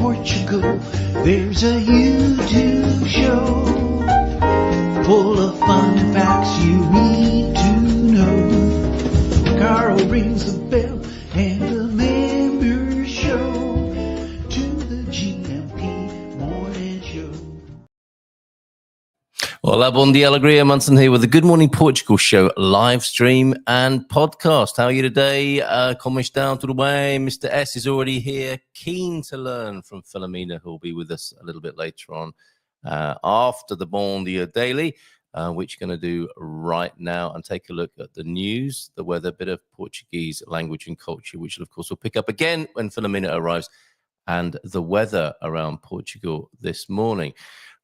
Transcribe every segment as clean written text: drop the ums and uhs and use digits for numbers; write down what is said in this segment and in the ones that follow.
Portugal. There's a YouTube show full of fun facts you need to know. Carl rings the bell and the members show to the GMP morning show. Olá Bom Dia ALEGRIA, Munson here with the Good Morning Portugal show, live stream and podcast. How are you today? Como estão? Tudo bem? Mr. S is already here, keen to learn from Filomena, who will be with us a little bit later on after the Bom Dia Daily, which we're going to do right now and take a look at the news, the weather, a bit of Portuguese language and culture, which of course we'll pick up again when Filomena arrives, and the weather around Portugal this morning.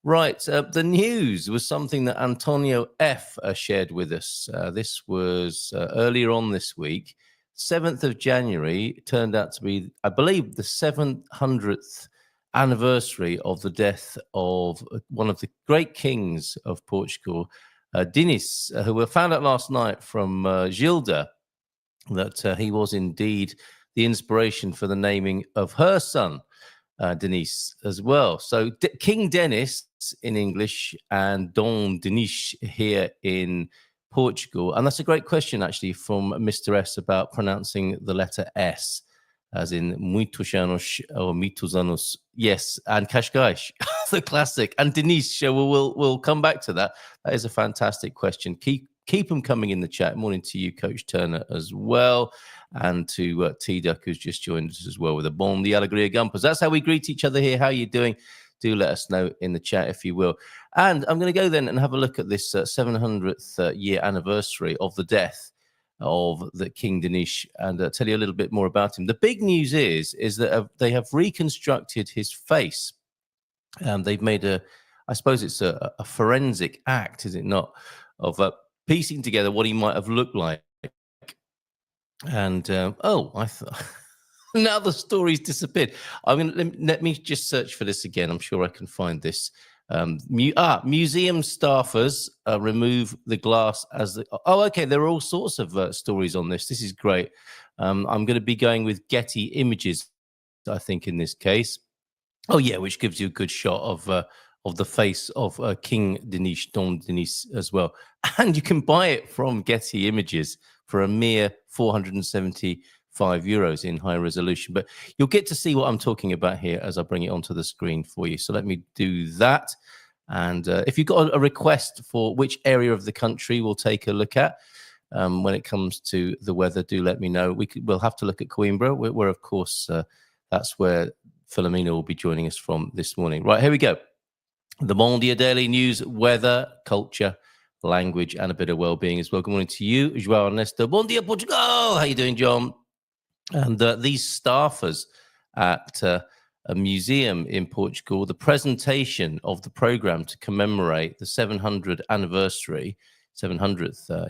Right, the news was something that Antonio F. shared with us. This was earlier on this week. 7th of January turned out to be, I believe, the 700th anniversary of the death of one of the great kings of Portugal, Dinis, who were found out last night from Gilda, that he was indeed the inspiration for the naming of her son, Denise, as well. So King Dennis in English and Dom Dinis here in Portugal. And that's a great question, actually, from Mr. S about pronouncing the letter S, as in muitos anos or muitos anos. Yes, and Cascais, the classic. And Denise, we'll come back to that. That is a fantastic question. Keep them coming in the chat. Morning to you, Coach Turner, as well. And to T-Duck, who's just joined us as well with a Bom Dia ALEGRIA Gumpers. That's how we greet each other here. How are you doing? Do let us know in the chat, if you will. And I'm going to go then and have a look at this 700th year anniversary of the death of the King Dinis and tell you a little bit more about him. The big news is that they have reconstructed his face. They've made I suppose it's a forensic act, is it not, of piecing together what he might have looked like. And I thought now the story's disappeared. Let me just search for this again. I'm sure I can find this. Museum staffers remove the glass as the. Oh, okay. There are all sorts of stories on this. This is great. I'm going to be going with Getty Images, I think, in this case. Oh yeah, which gives you a good shot of the face of King Dinis, Dom Dinis, as well. And you can buy it from Getty Images for a mere €475 in high resolution. But you'll get to see what I'm talking about here as I bring it onto the screen for you. So let me do that. And if you've got a request for which area of the country we'll take a look at when it comes to the weather, do let me know. We'll have to look at Coimbra, where of course, that's where Filomena will be joining us from this morning. Right, here we go. The Bom Dia Daily news, weather, culture, language, and a bit of well-being as well. Good morning to you, João Ernesto. Bom Dia Portugal. How you doing, John? And these staffers at a museum in Portugal, the presentation of the program to commemorate the 700th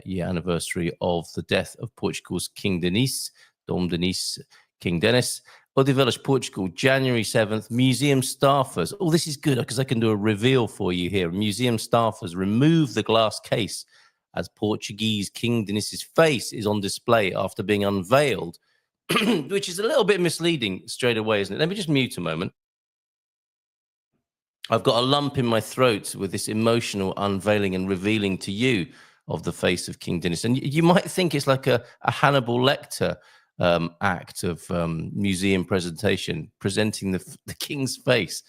year anniversary of the death of Portugal's King Dinis, Dom Dinis, King Dennis. Odivelas, Portugal, January 7th. Museum staffers. Oh, this is good because I can do a reveal for you here. Museum staffers remove the glass case as Portuguese King Denis's face is on display after being unveiled, which is a little bit misleading straight away, isn't it? Let me just mute a moment. I've got a lump in my throat with this emotional unveiling and revealing to you of the face of King Dinis. And you might think it's like a Hannibal Lecter act of museum presentation, presenting the king's face.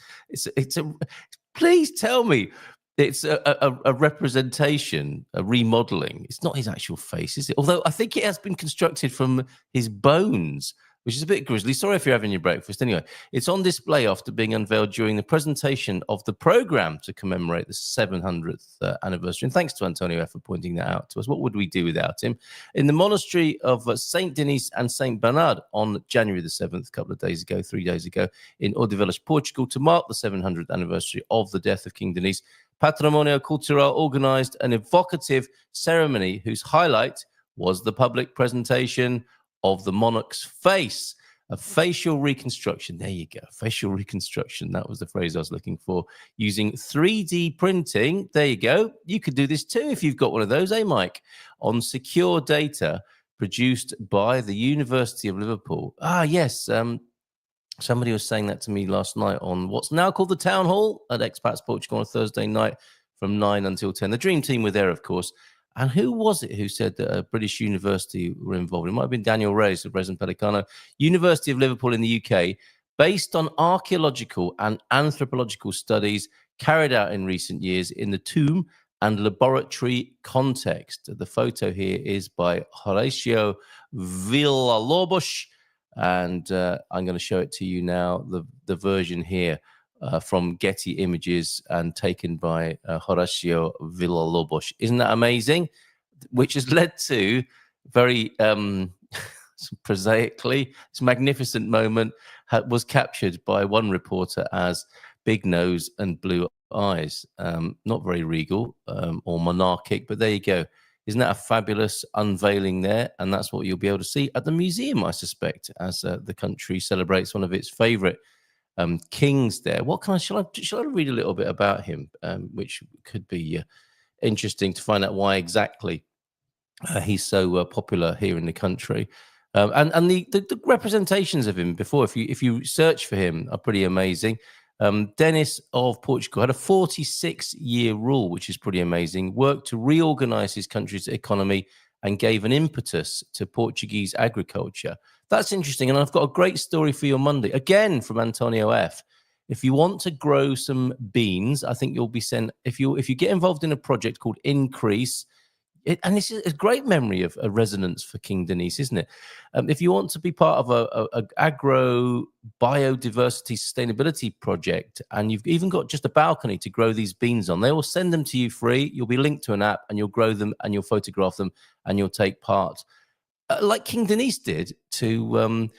Please tell me it's a representation, a remodeling. It's not his actual face, is it? Although I think it has been constructed from his bones, which is a bit grisly. Sorry if you're having your breakfast. Anyway, it's on display after being unveiled during the presentation of the program to commemorate the 700th anniversary. And thanks to Antonio F. for pointing that out to us. What would we do without him? In the monastery of Saint Denis and Saint Bernard on January the 7th, a couple of days ago, 3 days ago, in Odivelas, Portugal, to mark the 700th anniversary of the death of King Dinis, Patrimonio Cultural organized an evocative ceremony whose highlight was the public presentation of the monarch's face, a facial reconstruction. There you go, facial reconstruction. That was the phrase I was looking for. Using 3D printing. There you go. You could do this too if you've got one of those, Mike? On secure data produced by the University of Liverpool. Yes. Somebody was saying that to me last night on what's now called the Town Hall at Expats Portugal on a Thursday night from 9 until 10. The Dream Team were there, of course. And who was it who said that a British university were involved? It might have been Daniel Reyes of Resident Pelicano. University of Liverpool in the UK, based on archaeological and anthropological studies carried out in recent years in the tomb and laboratory context. The photo here is by Horacio Villalobos, and I'm going to show it to you now, the version here from Getty Images and taken by Horacio Villalobos. Isn't that amazing? Which has led to very prosaically, this magnificent moment was captured by one reporter as big nose and blue eyes. Not very regal or monarchic, but there you go. Isn't that a fabulous unveiling there? And that's what you'll be able to see at the museum, I suspect, as the country celebrates one of its favourite kings there. What kind of, shall I read a little bit about him, which could be interesting to find out why exactly he's so popular here in the country. And the representations of him before, if you search for him, are pretty amazing. Denis of Portugal had a 46-year rule, which is pretty amazing, worked to reorganize his country's economy and gave an impetus to Portuguese agriculture. That's interesting. And I've got a great story for you on Monday, again from Antonio F. If you want to grow some beans, I think you'll be sent, if you get involved in a project called Increase, and this is a great memory of a resonance for King Denise, isn't it? If you want to be part of a agro biodiversity sustainability project, and you've even got just a balcony to grow these beans on, they will send them to you free. You'll be linked to an app, and you'll grow them, and you'll photograph them, and you'll take part, like King Denise did, to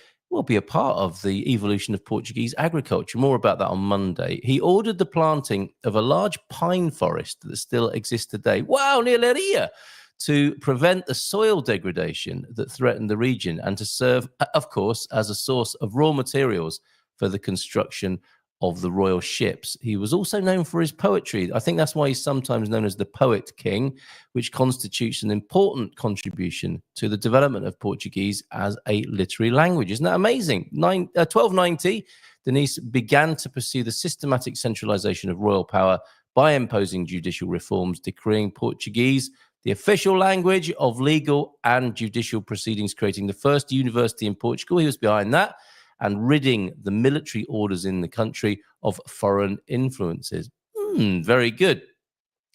be a part of the evolution of Portuguese agriculture. More about that on Monday. He ordered the planting of a large pine forest that still exists today. Wow, near Leiria, to prevent the soil degradation that threatened the region and to serve, of course, as a source of raw materials for the construction of the royal ships. He was also known for his poetry. I think that's why he's sometimes known as the Poet King, which constitutes an important contribution to the development of Portuguese as a literary language. Isn't that amazing? 1290, Denise began to pursue the systematic centralization of royal power by imposing judicial reforms, decreeing Portuguese the official language of legal and judicial proceedings, creating the first university in Portugal. He was behind that, and ridding the military orders in the country of foreign influences. Very good.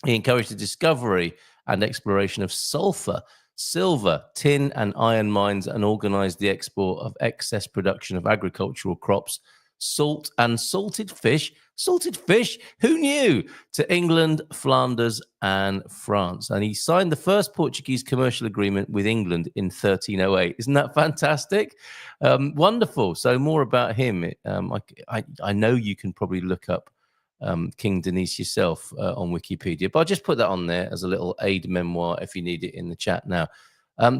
He encouraged the discovery and exploration of sulfur, silver, tin, and iron mines, and organized the export of excess production of agricultural crops, salt and salted fish, who knew, to England, Flanders, and France. And he signed the first Portuguese commercial agreement with England in 1308. Isn't that fantastic? Wonderful. So more about him. I know you can probably look up King Denise yourself on Wikipedia, but I'll just put that on there as a little aid memoir if you need it in the chat now.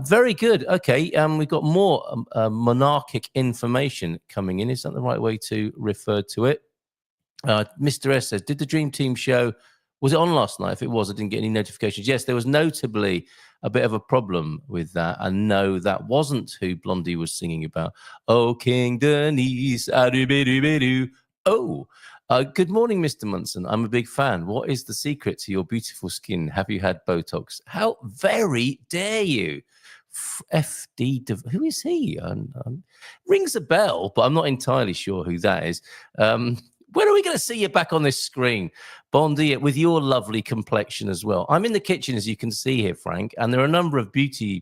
Very good. Okay, we've got more monarchic information coming in. Is that the right way to refer to it? Mr. S says, did the Dream Team show, was it on last night? If it was, I didn't get any notifications. Yes, there was notably a bit of a problem with that. And no, that wasn't who Blondie was singing about. Oh, King Denise, oh. Good morning, Mr. Munson. I'm a big fan. What is the secret to your beautiful skin? Have you had Botox? How very dare you? FD, who is he? Rings a bell, but I'm not entirely sure who that is. When are we going to see you back on this screen? Bon dia, with your lovely complexion as well. I'm in the kitchen, as you can see here, Frank, and there are a number of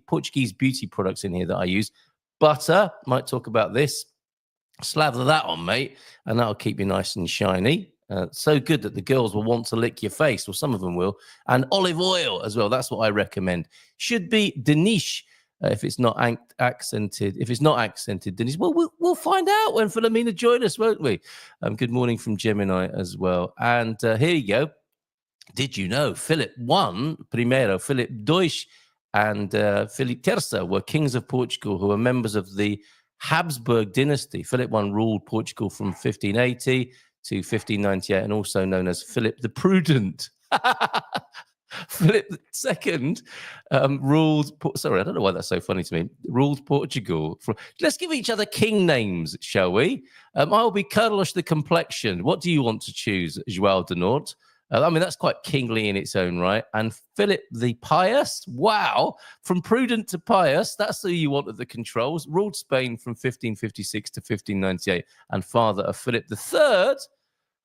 Portuguese beauty products in here that I use. Butter, might talk about this. Slather that on, mate, and that'll keep you nice and shiny. So good that the girls will want to lick your face, or some of them will. And olive oil as well. That's what I recommend. Should be Denise. If it's not accented, Denise, well, we'll find out when Filomena joins us, won't we? Good morning from Gemini as well. And here you go. Did you know Philip I, Primero, Philip Deutsch, and Philip Terza were kings of Portugal who were members of the Habsburg dynasty. Philip I ruled Portugal from 1580 to 1598, and also known as Philip the Prudent. Philip II ruled. Sorry, I don't know why that's so funny to me. Ruled Portugal. Let's give each other king names, shall we? I'll be Carlos the Complexion. What do you want to choose, João de Norte? I mean, that's quite kingly in its own right. And Philip the Pious, wow, from prudent to pious, that's who you want at the controls. Ruled Spain from 1556 to 1598, and father of Philip III,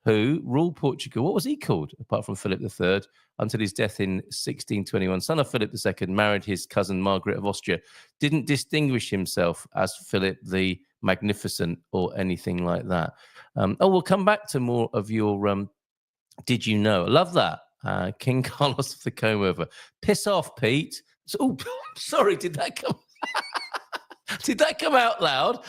who ruled Portugal. What was he called, apart from Philip III, until his death in 1621? Son of Philip II, married his cousin Margaret of Austria. Didn't distinguish himself as Philip the Magnificent or anything like that. We'll come back to more of your... Did you know? I love that. King Carlos of the Comb-Over. Piss off, Pete. Oh, sorry, did that come... Did that come out loud?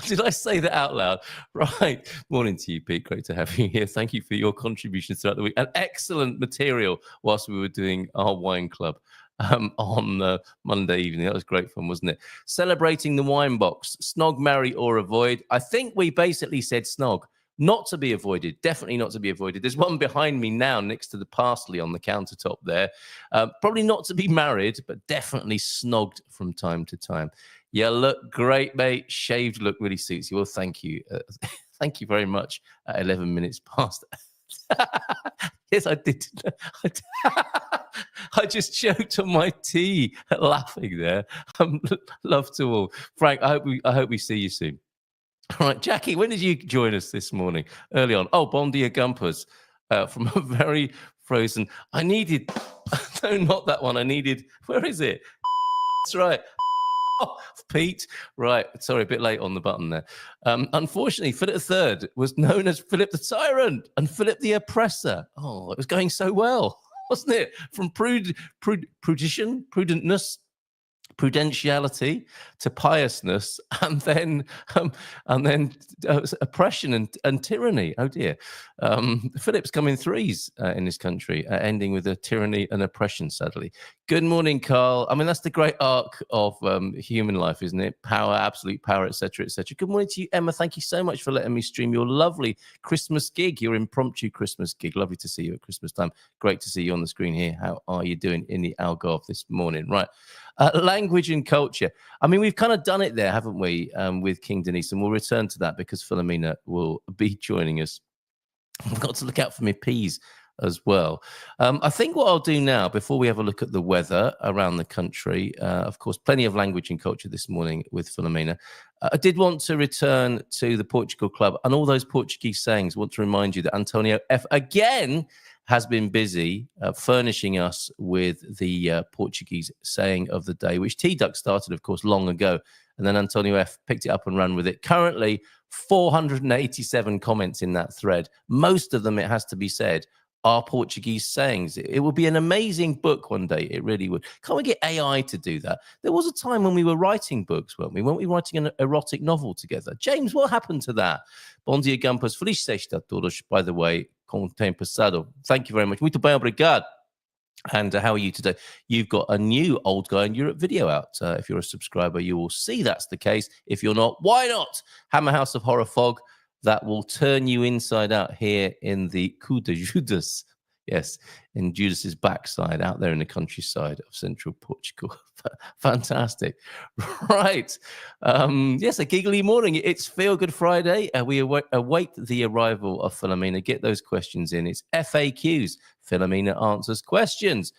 Did I say that out loud? Right. Morning to you, Pete. Great to have you here. Thank you for your contributions throughout the week. And excellent material whilst we were doing our wine club on Monday evening. That was great fun, wasn't it? Celebrating the wine box. Snog, marry, or avoid. I think we basically said snog. Not to be avoided, definitely not to be avoided. There's one behind me now next to the parsley on the countertop there. Probably not to be married, but definitely snogged from time to time. Yeah, look great, mate. Shaved look really suits you. Well, thank you. Thank you very much at 11 minutes past. Yes, I did. I just choked on my tea laughing there. Love to all. Frank, I hope we see you soon. All right, Jackie, when did you join us this morning? Early on. Oh, Bon Dia Gumpers from a very frozen. I needed, no, not that one. I needed, where is it? That's right. Oh, Pete. Right. Sorry, a bit late on the button there. Unfortunately, Philip III was known as Philip the Tyrant and Philip the Oppressor. Oh, it was going so well, wasn't it? From prudentness, prudentiality to piousness, and then oppression and tyranny. Oh dear. Philip's come in threes in this country, ending with a tyranny and oppression, sadly. Good morning, Carl. I mean, that's the great arc of human life, isn't it? Power, absolute power, etc., etc. Good morning to you, Emma. Thank you so much for letting me stream your lovely Christmas gig, your impromptu Christmas gig. Lovely to see you at Christmas time. Great to see you on the screen here. How are you doing in the Algarve this morning? Right. Language and culture. I mean, we've kind of done it there, haven't we, with King Denise, and we'll return to that because Filomena will be joining us. I've got to look out for my peas as well. I think what I'll do now, before we have a look at the weather around the country, of course, plenty of language and culture this morning with Filomena. I did want to return to the Portugal Club and all those Portuguese sayings. I want to remind you that Antonio F. again has been busy furnishing us with the Portuguese saying of the day, which T-Duck started, of course, long ago. And then Antonio F. picked it up and ran with it. Currently, 487 comments in that thread. Most of them, it has to be said, are Portuguese sayings. It would be an amazing book one day. It really would. Can't we get AI to do that? There was a time when we were writing books, weren't we? Weren't we writing an erotic novel together? James, what happened to that? Bom dia, Gumpers. Feliz sexta a todos, by the way. Com tem passado. Thank you very much. Muito bem, obrigado. And how are you today? You've got a new Old Guy in Europe video out. If you're a subscriber, you will see that's the case. If you're not, why not? Hammer House of Horror Fog. That will turn you inside out here in the Cou de Judas. Yes, in Judas's backside out there in the countryside of central Portugal. Fantastic. Right. Yes, a giggly morning. It's Feel Good Friday. We await the arrival of Filomena. Get those questions in. It's FAQs. Filomena answers questions.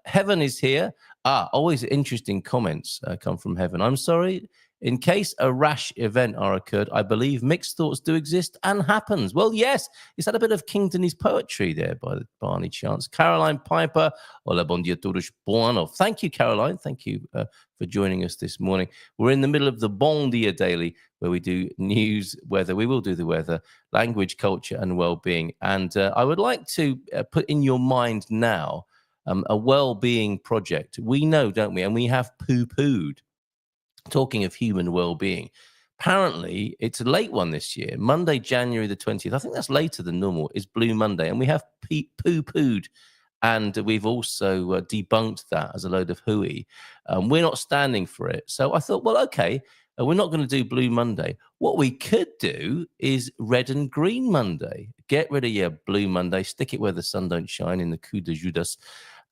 Heaven is here. Always interesting comments come from Heaven. I'm sorry. In case a rash event are occurred, I believe mixed thoughts do exist and happens. Well, yes, is that a bit of King Denise poetry there by any chance? Caroline Piper, Olá Bom Dia todos, bueno. Thank you, Caroline. Thank you for joining us this morning. We're in the middle of the Bom Dia Daily, where we do news, weather. We will do the weather, language, culture, and well-being. And I would like to put in your mind now a well-being project. We know, don't we? And we have poo-pooed. Talking of human well-being, apparently it's a late one this year. Monday, January the 20th. I think that's later than normal. Is Blue Monday, and we have poo-pooed, and we've also debunked that as a load of hooey. We're not standing for it. So I thought, well, okay, we're not going to do Blue Monday. What we could do is Red and Green Monday. Get rid of your Blue Monday, stick it where the sun don't shine in the Cou de Judas.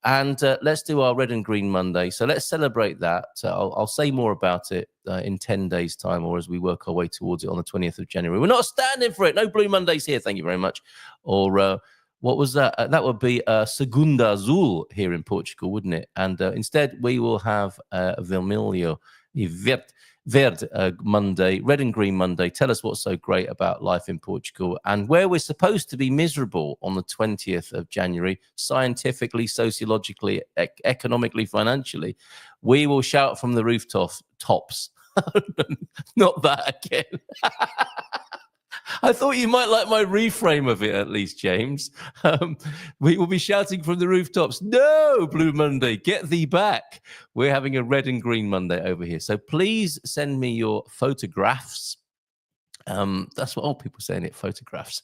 And let's do our Red and Green Monday. So let's celebrate that. I'll say more about it in 10 days' time, or as we work our way towards it on the 20th of January. We're not standing for it. No Blue Mondays here. Thank you very much. Or what was that? That would be Segunda Azul here in Portugal, wouldn't it? And instead, we will have Vermelho e Verde Monday, Red and Green Monday. Tell us what's so great about life in Portugal, and where we're supposed to be miserable on the 20th of January, scientifically, sociologically, economically, financially, we will shout from the rooftops. Not that again. I thought you might like my reframe of it at least, James. We will be shouting from the rooftops, no, Blue Monday, get thee back. We're having a Red and Green Monday over here. So please send me your photographs. That's what old people say, it, photographs,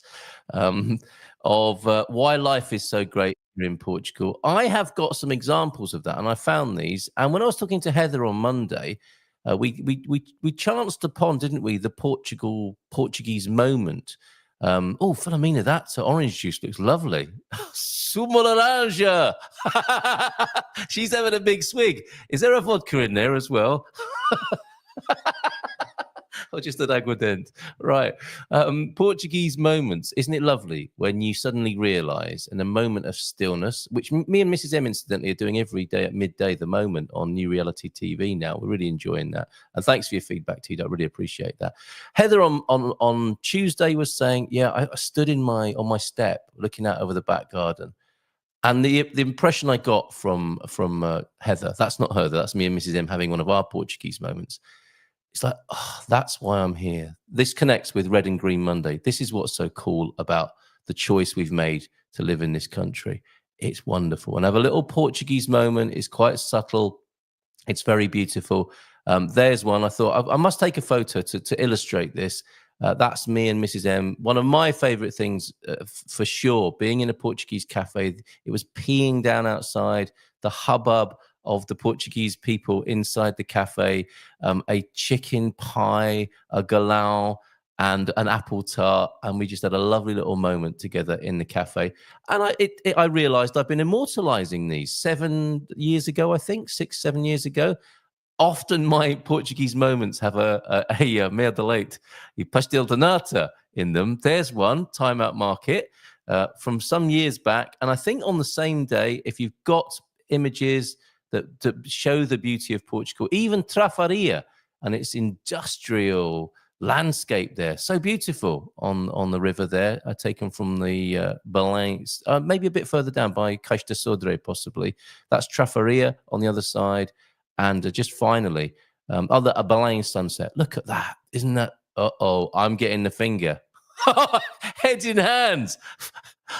of why life is so great here in Portugal. I have got some examples of that, and I found these. And when I was talking to Heather on Monday, we chanced upon, didn't we, the Portuguese moment. Oh, Filomena, that orange juice looks lovely. Sumo laranja. She's having a big swig. Is there a vodka in there as well? Or just an aguardente? Right. Portuguese moments. Isn't it lovely when you suddenly realize in a moment of stillness, which me and Mrs. M incidentally are doing every day at midday, the moment on New Reality TV now. We're really enjoying that. And thanks for your feedback, Tito. I really appreciate that. Heather on Tuesday was saying, yeah, I stood on my step looking out over the back garden. And the impression I got from Heather, that's not her, that's me and Mrs. M having one of our Portuguese moments. It's like, oh, that's why I'm here. This connects with Red and Green Monday. This is what's so cool about the choice we've made to live in this country. It's wonderful. And I have a little Portuguese moment. It's quite subtle. It's very beautiful. There's one. I thought I must take a photo to illustrate this. That's me and Mrs. M. One of my favorite things, for sure, being in a Portuguese cafe. It was peeing down outside, the hubbub of the Portuguese people inside the cafe, a chicken pie, a galão, and an apple tart, and we just had a lovely little moment together in the cafe. And I realized I've been immortalizing these 7 years ago, I think, 6, 7 years ago. Often my Portuguese moments have a mea de leite, a pastel de nata in them. There's one, Time Out Market, from some years back. And I think on the same day, if you've got images that show the beauty of Portugal, even Trafaria and its industrial landscape there, so beautiful on the river there, taken from the Belém, maybe a bit further down by Caixa de Sodré, possibly. That's Trafaria on the other side. And just finally, a Belém sunset. Look at that. Isn't that? Uh-oh, I'm getting the finger. Head in hands.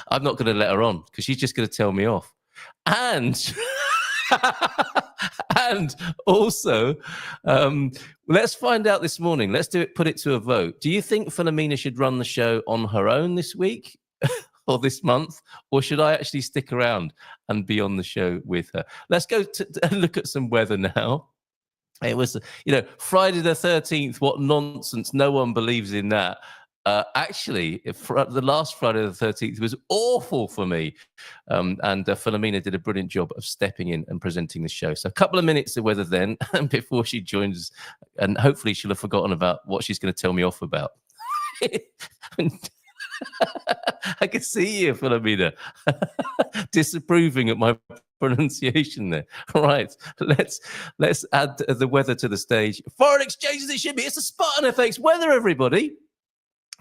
I'm not going to let her on because she's just going to tell me off. And and also, let's find out this morning. Let's put it to a vote. Do you think Filomena should run the show on her own this week or this month? Or should I actually stick around and be on the show with her? Let's go to look at some weather now. It was, Friday the 13th. What nonsense. No one believes in that. Actually, the last Friday the 13th was awful for me. And Filomena did a brilliant job of stepping in and presenting the show. So a couple of minutes of weather then before she joins. And hopefully she'll have forgotten about what she's going to tell me off about. I can see you, Filomena, disapproving at my pronunciation there. Right, let's add the weather to the stage. Foreign exchange as it should be. It's the Spartan FX weather, everybody.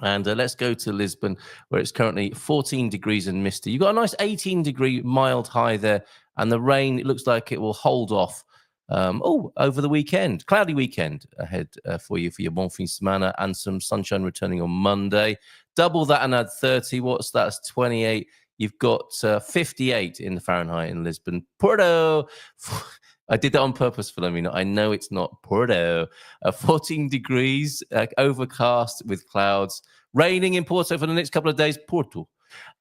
And let's go to Lisbon, where it's currently 14 degrees and misty. You've got a nice 18-degree mild high there, and the rain, it looks like it will hold off over the weekend. Cloudy weekend ahead for you for your Bon Fin Semana, and some sunshine returning on Monday. Double that and add 30. What's that? That's 28. You've got 58 in the Fahrenheit in Lisbon. Porto. I did that on purpose, Filomena. I know it's not Porto. 14 degrees, overcast with clouds. Raining in Porto for the next couple of days. Porto.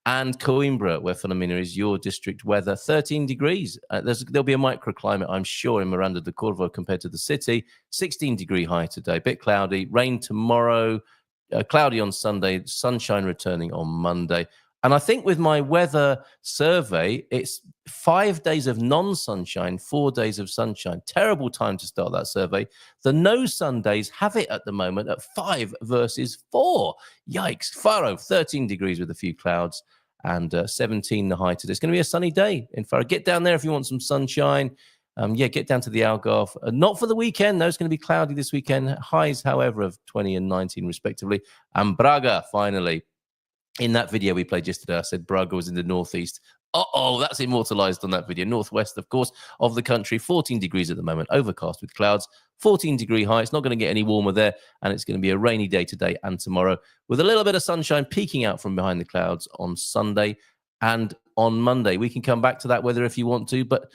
And Coimbra, where Filomena is, your district weather, 13 degrees. There'll be a microclimate, I'm sure, in Miranda de Corvo compared to the city. 16-degree high today, bit cloudy. Rain tomorrow, cloudy on Sunday, sunshine returning on Monday. And I think with my weather survey, it's 5 days of non-sunshine, 4 days of sunshine. Terrible time to start that survey. The no sun days have it at the moment at 5 versus 4. Yikes. Faro, 13 degrees with a few clouds and 17 the high today. It's going to be a sunny day in Faro. Get down there if you want some sunshine. Get down to the Algarve. Not for the weekend. No, it's going to be cloudy this weekend. Highs, however, of 20 and 19 respectively. And Braga, finally. In that video we played yesterday, I said Braga was in the northeast. That's immortalized on that video. Northwest, of course, of the country. 14 degrees at the moment, overcast with clouds. 14-degree high. It's not going to get any warmer there, and it's going to be a rainy day today and tomorrow with a little bit of sunshine peeking out from behind the clouds on Sunday and on Monday. We can come back to that weather if you want to, but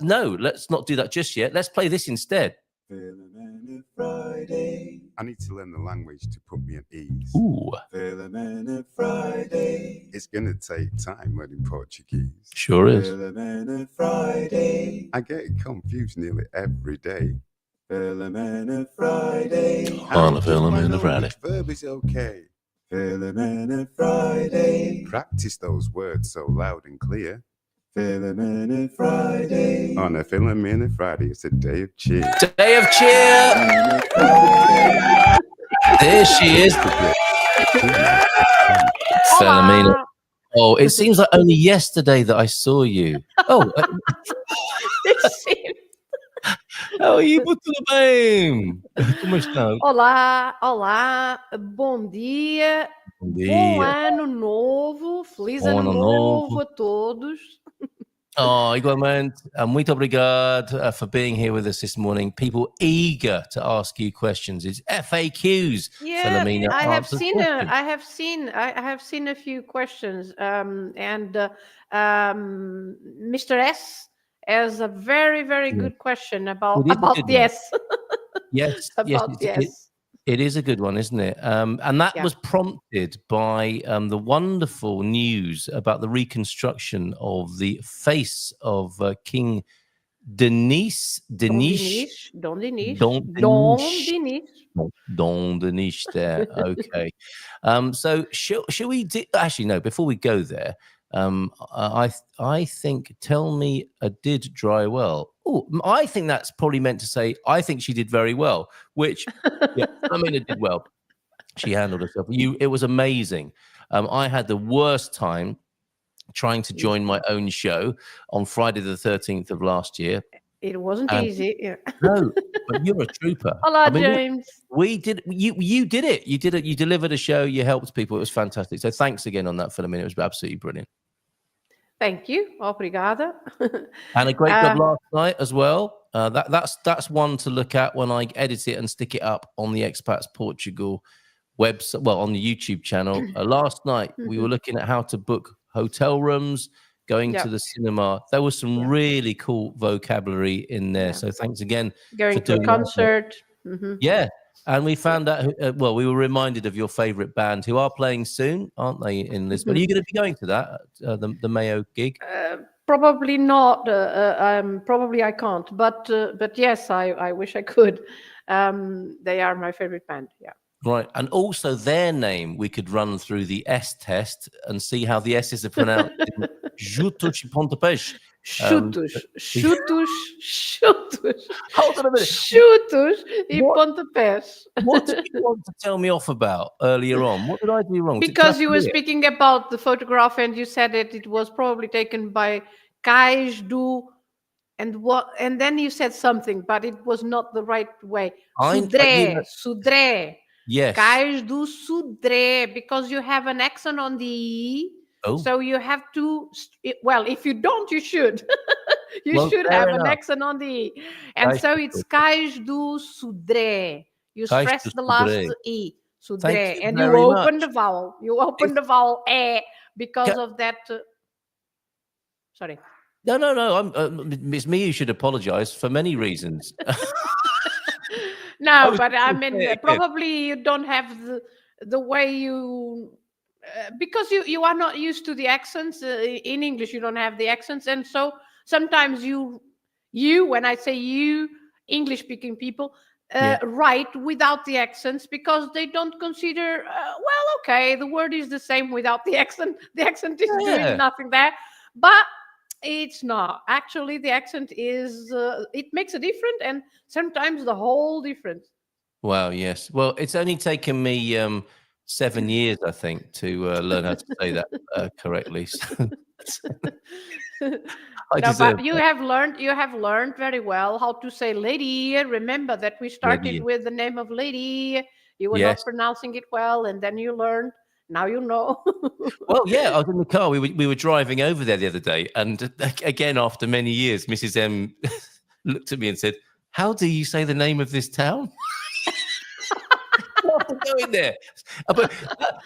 no, let's not do that just yet. Let's play this instead. Filomena Friday. I need to learn the language to put me at ease. Ooh. Filomena Friday. It's gonna take time learning Portuguese. Sure is. Filomena Friday. I get confused nearly every day. Filomena Friday. On a Filomena Friday. Which verb is okay? Filomena Friday. Practice those words so loud and clear. Filomena Friday. On a Filomena Friday, it's a day of cheer. Day of cheer. There she is. Filomena. Oh, it seems like only yesterday that I saw you. Oh. How are you? Tudo bem? Como estão? Olá, bom dia, bom ano novo, feliz ano novo a todos. Oh, igualmente. Muito obrigado for being here with us this morning. People eager to ask you questions. It's FAQs. Yeah, Filomena, I have seen a few questions, and Mr. S has a very good question about the S. Yes, about the S. It is a good one, isn't it? And that was prompted by the wonderful news about the reconstruction of the face of King Don Dinis there. Okay. So shall we actually, no, before we go there, I think tell me did dry well. Oh, I think that's probably meant to say I think she did very well, which Filomena did well. She handled herself. It was amazing. I had the worst time trying to join my own show on Friday the 13th of last year. It wasn't easy. Yeah. No, but you're a trooper. Hola, James. We did. You did it. You did it. You delivered a show. You helped people. It was fantastic. So thanks again on that, Filomena. It was absolutely brilliant. Thank you. Obrigada. And a great job last night as well. That's one to look at when I edit it and stick it up on the Expats Portugal website. Well, on the YouTube channel. Last night we were looking at how to book hotel rooms, going to the cinema. There was some really cool vocabulary in there. So thanks again. Going to a concert. Yeah. And we found out, we were reminded of your favorite band who are playing soon, aren't they, in Lisbon? Are you going to be going to that, the Mayo gig? Probably not. Probably I can't. But yes, I wish I could. They are my favorite band. Yeah. Right. And also their name, we could run through the S test and see how the S's are pronounced. Juntos e Pontapés. Chutos. Hold on a minute. Chutos e pontapés. What did you want to tell me off about earlier on? What did I do wrong? Because you were speaking about the photograph and you said that it was probably taken by Cais do and then you said something, but it was not the right way. Sudré. Yes. Cais do Sudré, because you have an accent on the E. Oh. So you have to, if you don't, you should. You should have an accent on the E. And so it's Cais do Sudré. You stress the last E, Sudré. And you open the vowel. You open the vowel E because of that. Sorry. No. It's me who should apologize for many reasons. No, but I mean, probably you don't have the way you... because you are not used to the accents in English. You don't have the accents, and so sometimes you when I say you, English speaking people, write without the accents because they don't consider, well, okay, the word is the same without the accent. The accent is doing nothing there. But it's not. Actually, the accent is, it makes a difference, and sometimes the whole difference. Wow, yes. Well, it's only taken me 7 years, I think, to learn how to say that correctly. No, but you have learned very well how to say lady. Remember that we started with the name of lady. You were not pronouncing it well, and then you learned. Now you know. Well, yeah, I was in the car. We were driving over there the other day, and again, after many years, Mrs. M looked at me and said, "How do you say the name of this town?" Going there, but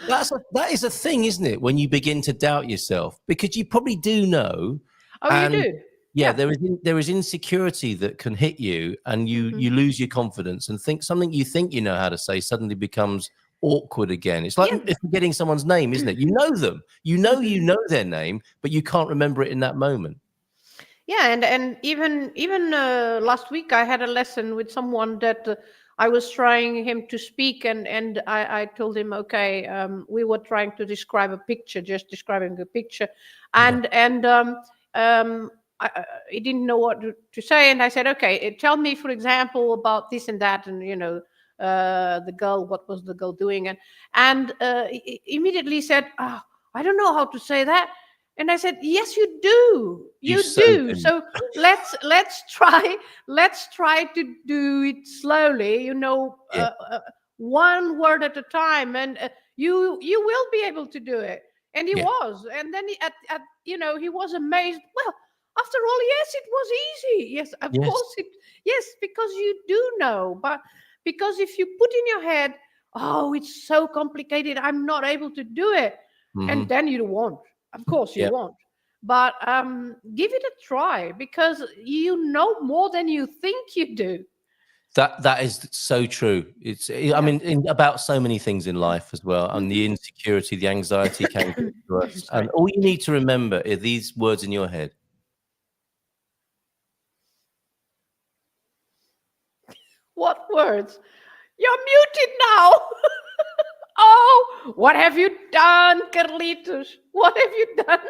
that is a thing, isn't it? When you begin to doubt yourself, because you probably do know. Oh, you do. Yeah, there is insecurity that can hit you, and you lose your confidence, and something you think you know how to say suddenly becomes awkward again. It's like forgetting someone's name, isn't it? You know them, you know their name, but you can't remember it in that moment. Yeah, and even last week I had a lesson with someone that I was trying him to speak, and I told him, okay, we were trying to describe a picture, just describing a picture, and he didn't know what to say, and I said, okay, tell me, for example, about this and that, and the girl, what was the girl doing, and he immediately said, oh, I don't know how to say that. And I said, yes, you do. You do. So let's try to do it slowly, one word at a time, and you will be able to do it. And he was. And then he was amazed. Well, after all, yes, it was easy. Yes, of course it. Yes, because you do know. But because if you put in your head, oh, it's so complicated, I'm not able to do it, and then you won't. Of course you won't. But give it a try, because you know more than you think you do. That is so true. I mean, about so many things in life as well, and the insecurity, the anxiety can get to us. And all you need to remember are these words in your head. What words? You're muted now. Oh, what have you done, Carlitos? What have you done?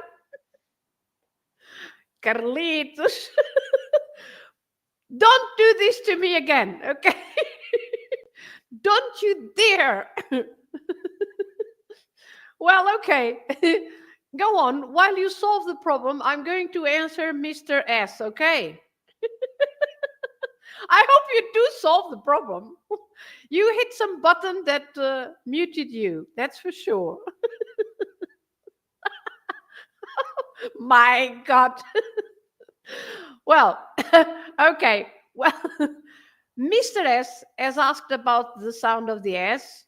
Carlitos. Don't do this to me again, okay? Don't you dare. Well, okay. Go on. While you solve the problem, I'm going to answer Mr. S, okay? I hope you do solve the problem. You hit some button that muted you. That's for sure. My God. Well, okay. Well, Mr. S has asked about the sound of the S.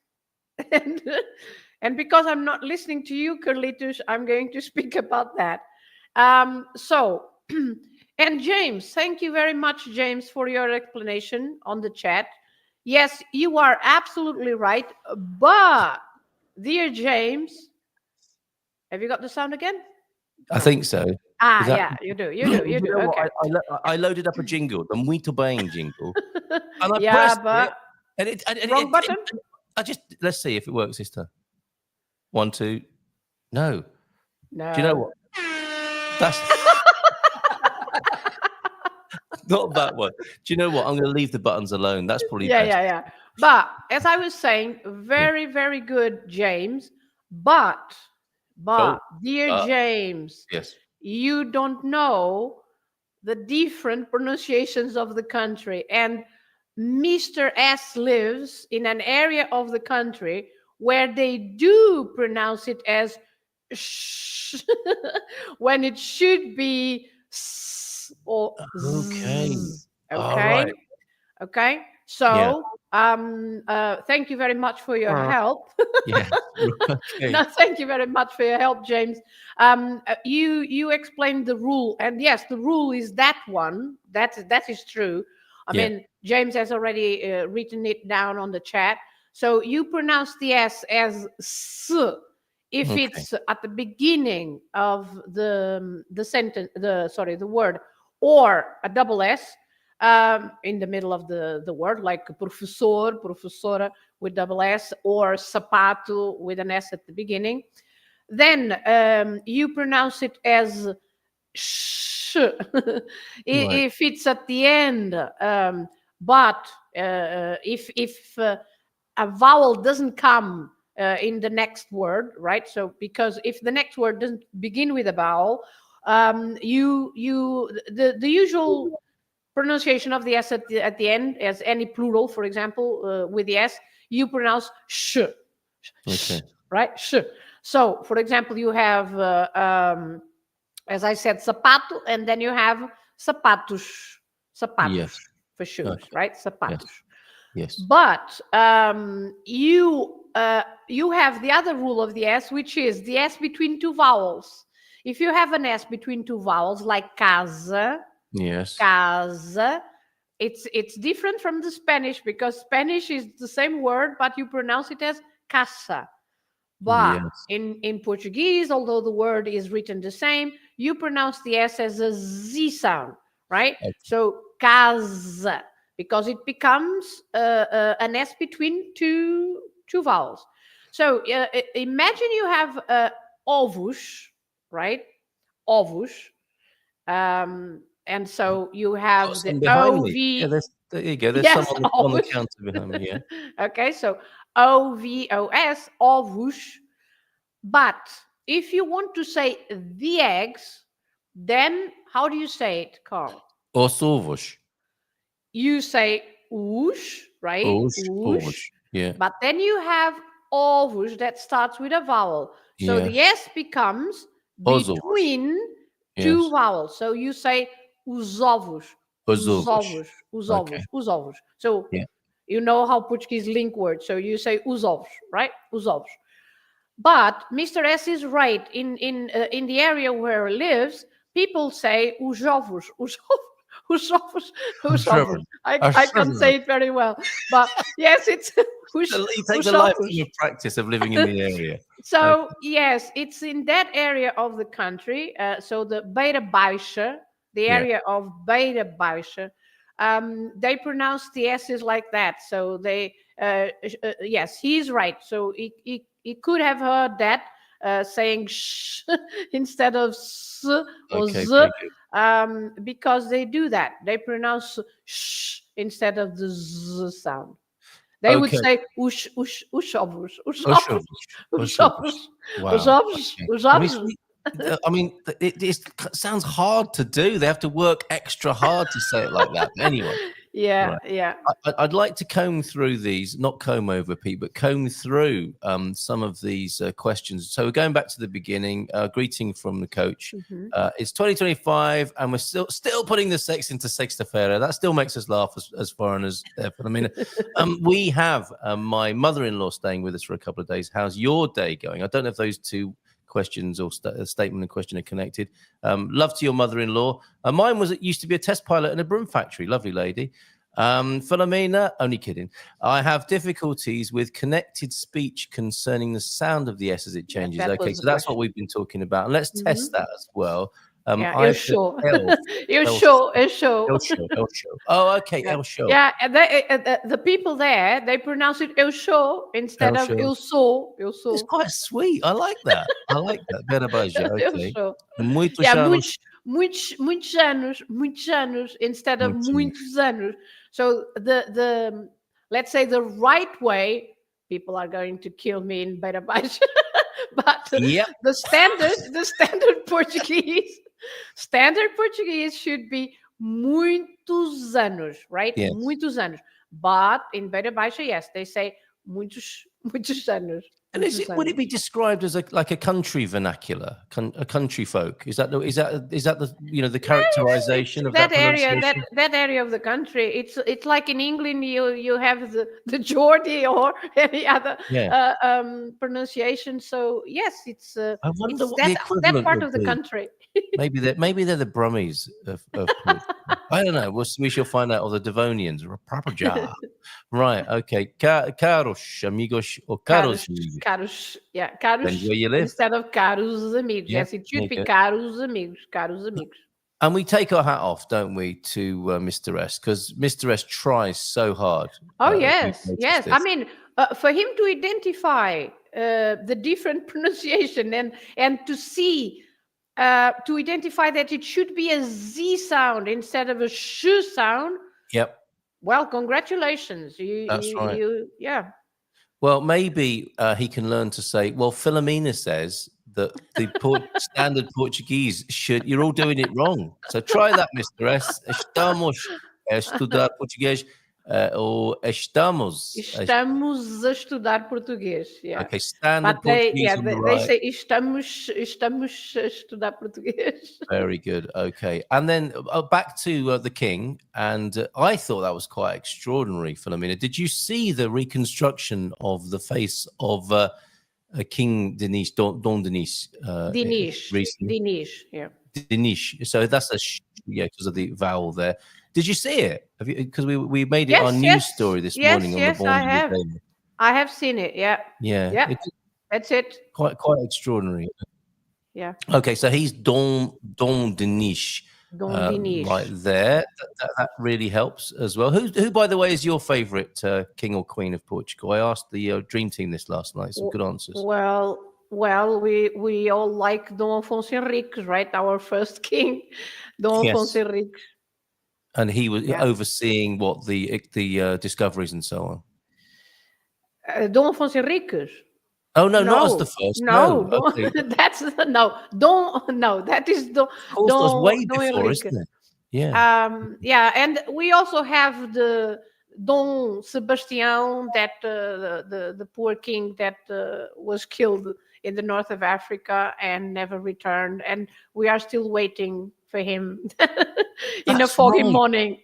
And because I'm not listening to you, Carlitos, I'm going to speak about that. And James, thank you very much, James, for your explanation on the chat. Yes, you are absolutely right. But, dear James, have you got the sound again? I think so. Yeah, you do. Okay. I loaded up a jingle, the Muito Bem jingle, and I pressed it. And wrong button? Let's see if it works this time. 1, 2. No. Do you know what? That's not that one. Do you know what? I'm going to leave the buttons alone. That's probably best. Yeah. But as I was saying, very, very good, James. But dear James, yes, you don't know the different pronunciations of the country. And Mr. S lives in an area of the country where they do pronounce it as sh when it should be s or z. Okay. Okay. So thank you very much for your help. Yeah. Okay. No, thank you very much for your help, James. You explained the rule, and yes, the rule is that one. That is true. I mean, James has already written it down on the chat. So you pronounce the S as s if it's at the beginning of the sentence, the word, or a double S. in the middle of the word, like professor, professora with double S, or sapato with an S at the beginning. Then you pronounce it as sh if it's at the end. But if a vowel doesn't come in the next word, right? So because if the next word doesn't begin with a vowel, the usual pronunciation of the S at the end, as any plural, for example, with the S, you pronounce sh, right? Sh. So, for example, you have, as I said, sapato, and then you have sapatos, for shoes, right? Sapatos. Yes. But you have the other rule of the S, which is the S between two vowels. If you have an S between two vowels, like casa, casa, it's different from the Spanish, because Spanish is the same word, but you pronounce it as casa. But in Portuguese, although the word is written the same, you pronounce the S as a Z sound, right? So casa, because it becomes an S between two vowels. So imagine you have ovos, right? Ovos. And so you have the OV. Yeah, there you go. There's someone on the counter behind me. Yeah. Okay, so OVOS, ovos. But if you want to say the eggs, then how do you say it, Carl? Os ovos. You say os, right? Os. Yeah. But then you have ovos that starts with a vowel. So the S becomes between two vowels. So you say os ovos. Os ovos. Os ovos. Os ovos. So you know how Portuguese link words. So you say os ovos, right? Os ovos. But Mr. S is right. In the area where he lives, people say os ovos. Os ovos. Os ovos. I can't say it very well. But yes, it's you take the lifetime of practice of living in the area. So yes, it's in that area of the country. So the Beira Baixa, the area of Beira Baixa, they pronounce the S's like that. So they, yes, he's right. So he could have heard that saying sh instead of s or z, because they do that. They pronounce sh instead of the z sound. They would say os ovos. Os ovos. Os ovos. Os ovos. Os ovos. I mean, it sounds hard to do. They have to work extra hard to say it like that. Anyway. Yeah. I'd like to comb through these, not comb over, Pete, but comb through some of these questions. So we're going back to the beginning. Greeting from the coach. It's 2025, and we're still putting the sex into sexta-feira. That still makes us laugh as foreigners. I mean, we have my mother-in-law staying with us for a couple of days. How's your day going? I don't know if those two questions or statement and question are connected. Love to your mother-in-law. Mine used to be a test pilot in a broom factory. Lovely lady. Filomena, only kidding. I have difficulties with connected speech concerning the sound of the S as it changes. Okay, so that's what we've been talking about. And let's test that as well. Eu show. Eu show. Oh, okay, El show. Yeah, and the people there, they pronounce it eu show instead of eu sou. Eu sou. It's quite sweet. I like that. Better budget. Okay. Muitos anos instead of muitos anos. So the let's say the right way, people are going to kill me in Beira Baixa, but the standard Portuguese should be muitos anos, right? Yes. Muitos anos. But in Beira Baixa, yes, they say muitos anos. And would it be described as like a country vernacular, a country folk? Is that the characterization of that area? That area of the country. It's like in England, you have the Geordie or any other pronunciation. So yes, it's I wonder it's what the equivalent that part would of the be. country. Maybe they're the Brummies of I don't know. We shall find out. Or the Devonians, or a proper job. Right. Okay. Caros amigos or caros amigos. Caros, yeah, caros Depends where you live. instead of caros amigos. Yeah, Yes, it should be caros amigos. Caros amigos. And we take our hat off, don't we, to Mr. S, because Mr. S tries so hard. Oh, yes. I mean, for him to identify the different pronunciation and to see, to identify that it should be a Z sound instead of a sh sound. Yep. Well, congratulations. That's right. Yeah. Well, maybe he can learn to say, well, Filomena says that the standard Portuguese you're all doing it wrong. So try that, Mr. S. Estamos a estudar português ou estamos. Estamos a estudar português. Yeah. Okay, standard Portuguese on the they right. say estamos a estudar português. Very good. Okay. And then back to the king. And I thought that was quite extraordinary, Filomena. Did you see the reconstruction of the face of King Dinis, Don Dinis? Dinis, yeah. Dinis. So that's because of the vowel there. Did you see it? Have you? Because we made it our news story this morning on the Bom Dia Daily. I have seen it. Yeah. Yeah. That's it. Quite extraordinary. Yeah. Okay, so he's Don Dinis. Right there. That really helps as well. Who, by the way, is your favorite king or queen of Portugal? I asked the dream team this last night. Some good answers. Well, we all like Dom Afonso Henriques, right? Our first king, Dom Afonso Henriques. And he was overseeing what the discoveries and so on. Dom Afonso Henriques. Oh no, not as the first. No, okay. That is Dom. Of course, that was way before, isn't it? Yeah. And we also have the Dom Sebastião, that the poor king that was killed in the north of Africa and never returned, and we are still waiting for him in a foggy morning.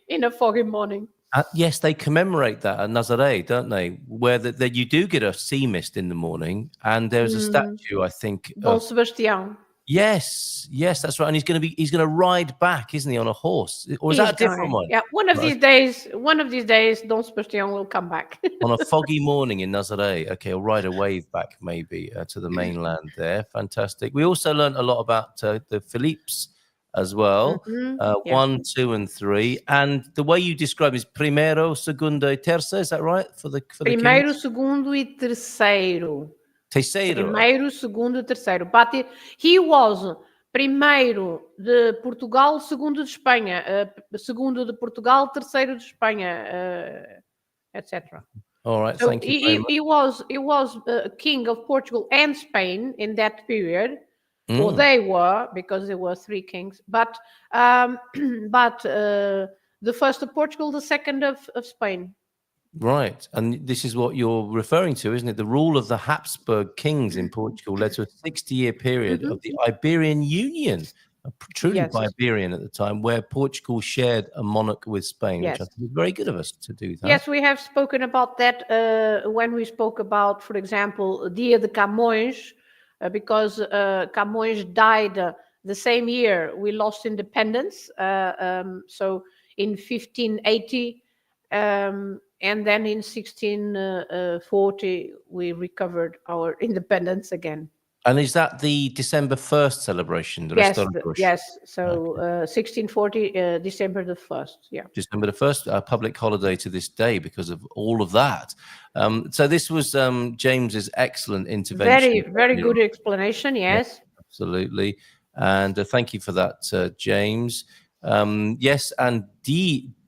Yes, they commemorate that at Nazaré, don't they? Where that you do get a sea mist in the morning, and there's a statue, I think. Dom Sebastião. Yes, that's right. And he's going to ride back, isn't he, on a horse? Or is that a different one? Yeah, one of these days, Dom Sebastião will come back on a foggy morning in Nazaré. Okay, he'll ride a wave back maybe to the mainland there. Fantastic. We also learned a lot about the Philippes as well. 1, 2, and 3. And the way you describe is primero, segundo, y tercero. Is that right for the primeiro, kings? segundo e terceiro. Terceiro. Primeiro, segundo, terceiro. But he was primeiro de Portugal, segundo de Espanha, segundo de Portugal, terceiro de Espanha, etc. All right, so thank you very much. He was king of Portugal and Spain in that period. Well, they were, because there were 3 kings. But the first of Portugal, the second of Spain. Right. And this is what you're referring to, isn't it? The rule of the Habsburg kings in Portugal led to a 60-year period of the Iberian Union, truly Iberian at the time, where Portugal shared a monarch with Spain, which I think is very good of us to do that. Yes, we have spoken about that when we spoke about, for example, Dia de Camões, because Camões died the same year we lost independence. So in 1580, and then in 1640, we recovered our independence again. And is that the December 1st celebration? Yes. So 1640, December the 1st. Yeah. December the 1st, a public holiday to this day because of all of that. So this was James's excellent intervention. Very good explanation. Yes. Yeah, absolutely. And thank you for that, James. Yes, and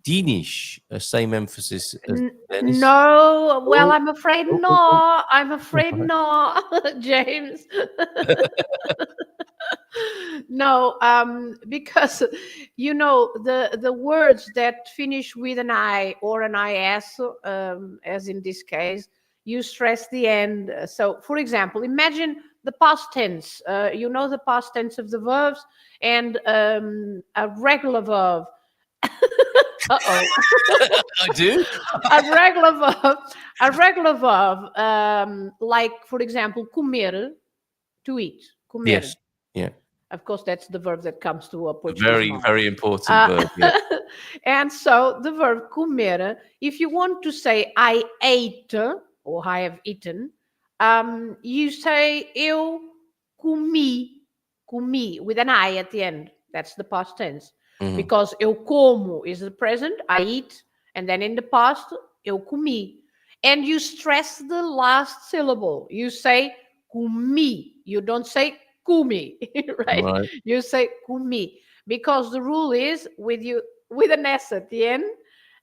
Dinish, same emphasis as Dennis. No, well, I'm afraid not. I'm afraid not, James. No, because the words that finish with an I or an IS, as in this case, you stress the end. So, for example, imagine the past tense. The past tense of the verbs and a regular verb. Uh-oh. I do. A regular verb, like, for example, comer, to eat. Comer. Yes. Yeah. Of course, that's the verb that comes to a Portuguese mouth. Very important verb. Yeah. And so the verb comer, if you want to say I ate or I have eaten, you say eu comi with an I at the end. That's the past tense. Because eu como is the present, I eat, and then in the past, eu comi. And you stress the last syllable. You say comi. You don't say comi, right? You say comi. Because the rule is with an S at the end,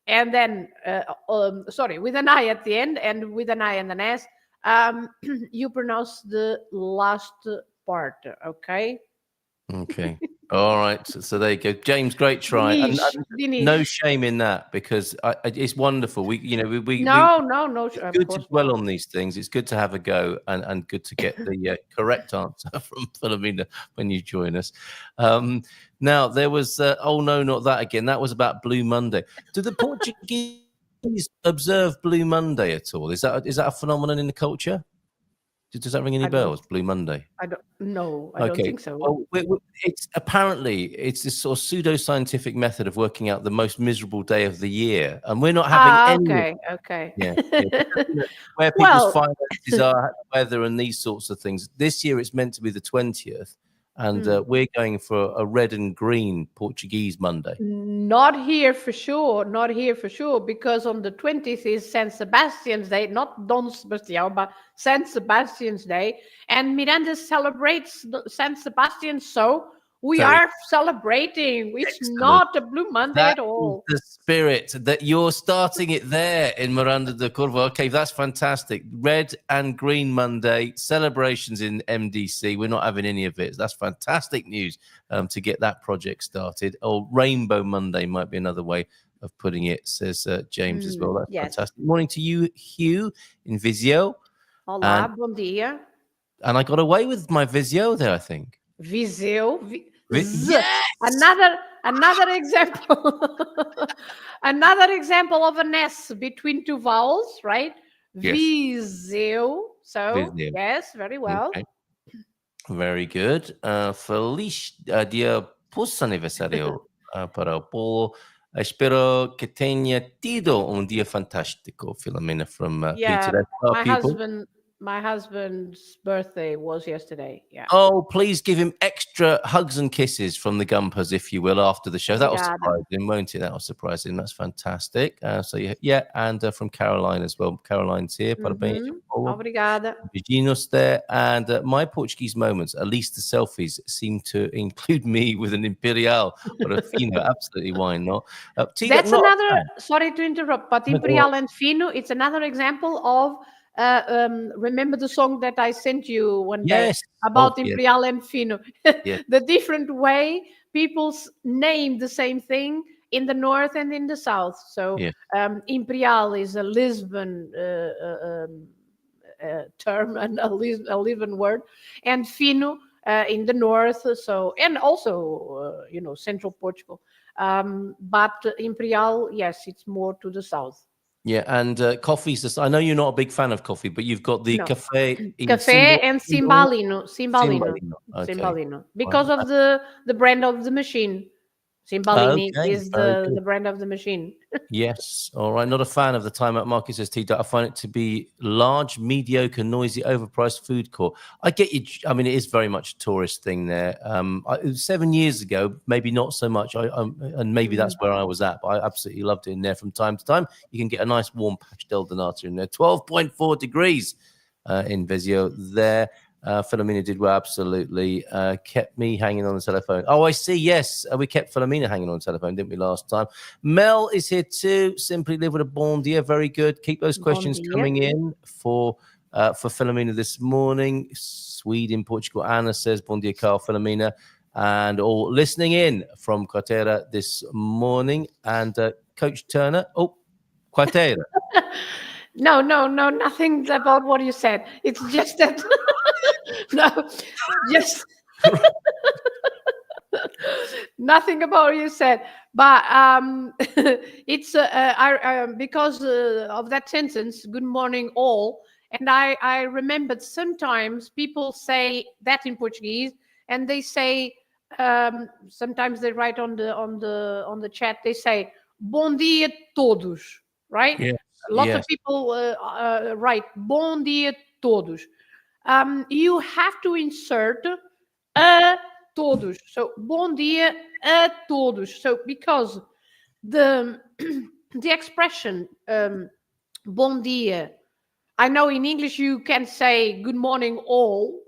and then, with an I at the end, and with an I and an S, you pronounce the last part, okay? Okay. All right. So there you go. James, great try. And no shame in that, because it's wonderful. We it's good to dwell on these things. It's good to have a go and good to get the correct answer from Filomena when you join us. Now, there was, oh no, not that again. That was about Blue Monday. Do the Portuguese observe Blue Monday at all? Is that a phenomenon in the culture? Does that ring any bells? Blue Monday? I don't think so. Well, it's this sort of pseudo-scientific method of working out the most miserable day of the year, and we're not having any. Okay. Yeah. Where people's finances are, weather, and these sorts of things. This year, it's meant to be the 20th, and we're going for a red and green Portuguese Monday. Not here for sure, because on the 20th is San Sebastian's Day, not Don Sebastian, but San Sebastian's Day, and Miranda celebrates San Sebastian, so we are celebrating. It's not a Blue Monday at all. The spirit that you're starting it there in Miranda de Corvo. Okay, that's fantastic. Red and green Monday celebrations in MDC. We're not having any of it. That's fantastic news to get that project started. Or Rainbow Monday might be another way of putting it, says James as well. That's fantastic. Morning to you, Hugh, in Visio. Olá, bom dia. And I got away with my Visio there, I think. Viseu. Yes! Another example. Another example of an S between two vowels, right? Yes. Viseu. So, Viseu. yes, very well. Okay. Very good. Feliz dia pus aniversario para o Paulo. Espero que tenha tido dia fantástico, Filomena, from Peter. My husband's birthday was yesterday. Yeah. Oh, please give him extra hugs and kisses from the Gumpers, if you will, after the show. That will surprise him, won't it? That will surprise him. That's fantastic. And from Caroline as well. Caroline's here. Parabéns. Obrigada. Virginia's there. And my Portuguese moments, at least the selfies, seem to include me with an Imperial or a Fino. Absolutely, why not? That's another, sorry to interrupt, but Imperial and Fino, it's another example of remember the song that I sent you one day about Imperial and Fino? The different way people name the same thing in the north and in the south. So Imperial is a Lisbon term and a Lisbon word, and Fino in the north. So, and also central Portugal. But Imperial, yes, it's more to the south. Yeah, and coffee's. I know you're not a big fan of coffee, but you've got the cafe and Cimbalino. Okay. Cimbalino. Because of the brand of the machine. Cimbalini is the brand of the machine. Yes. All right. Not a fan of the Time Out Market, says T. I find it to be large, mediocre, noisy, overpriced food court. I get you. I mean, it is very much a tourist thing there. 7 years ago, maybe not so much. And maybe that's where I was at. But I absolutely loved it in there from time to time. You can get a nice warm pastel donato in there. 12.4 degrees in Visio there. Filomena did well, absolutely. Kept me hanging on the telephone. Oh, I see. Yes, we kept Filomena hanging on the telephone, didn't we, last time? Mel is here too. Simply live with a bon dia. Very good. Keep those questions coming in for Filomena this morning. Sweden, Portugal. Anna says bon dia, Carl, Filomena, and all listening in from Quarteira this morning. And Coach Turner. Oh, Quarteira. No, nothing about what you said. It's just that nothing about what you said. But it's because of that sentence, good morning all, and I remembered sometimes people say that in Portuguese, and they say sometimes they write on the chat, they say bom dia todos, right? Yeah. Lots of people write bom dia todos. You have to insert a todos. So, bom dia a todos. So, because the expression bom dia, I know in English you can say good morning all,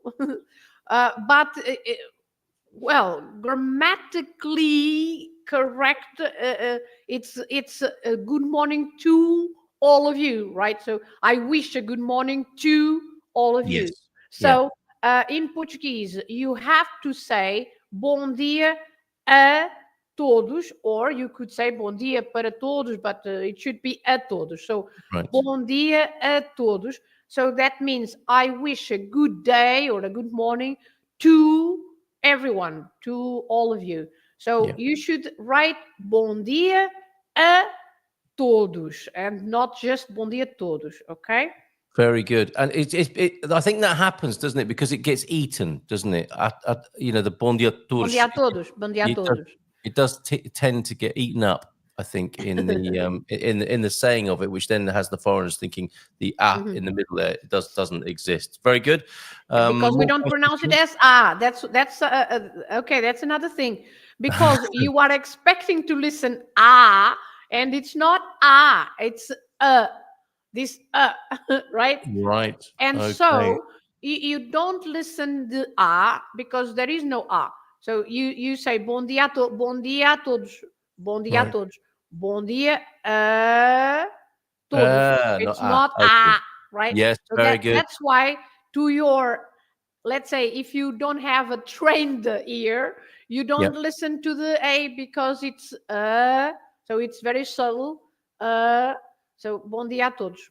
but well, grammatically correct, it's a good morning to all of you, right? So I wish a good morning to all of you. So in Portuguese, you have to say bom dia a todos, or you could say bom dia para todos, but it should be a todos. So bom dia a todos. So that means I wish a good day or a good morning to everyone, to all of you. So you should write bom dia a todos and not just bom dia todos, okay? Very good. And I think that happens, doesn't it? Because it gets eaten, doesn't it? The bom dia todos. Bom dia a todos. Bom dia a todos. It does tend to get eaten up, I think, in the in the saying of it, which then has the foreigners thinking the in the middle there doesn't exist. Very good. Because we don't pronounce it as That's okay. That's another thing. Because you are expecting to listen and it's not it's this right? Right. And so you don't listen the because there is no So you say bom dia a todos, bom dia a todos, bom dia a todos, bom dia a todos. It's not right? Yes, so very good. That's why to your, let's say, if you don't have a trained ear, you don't listen to the a because it's so it's very subtle. So bom dia a todos.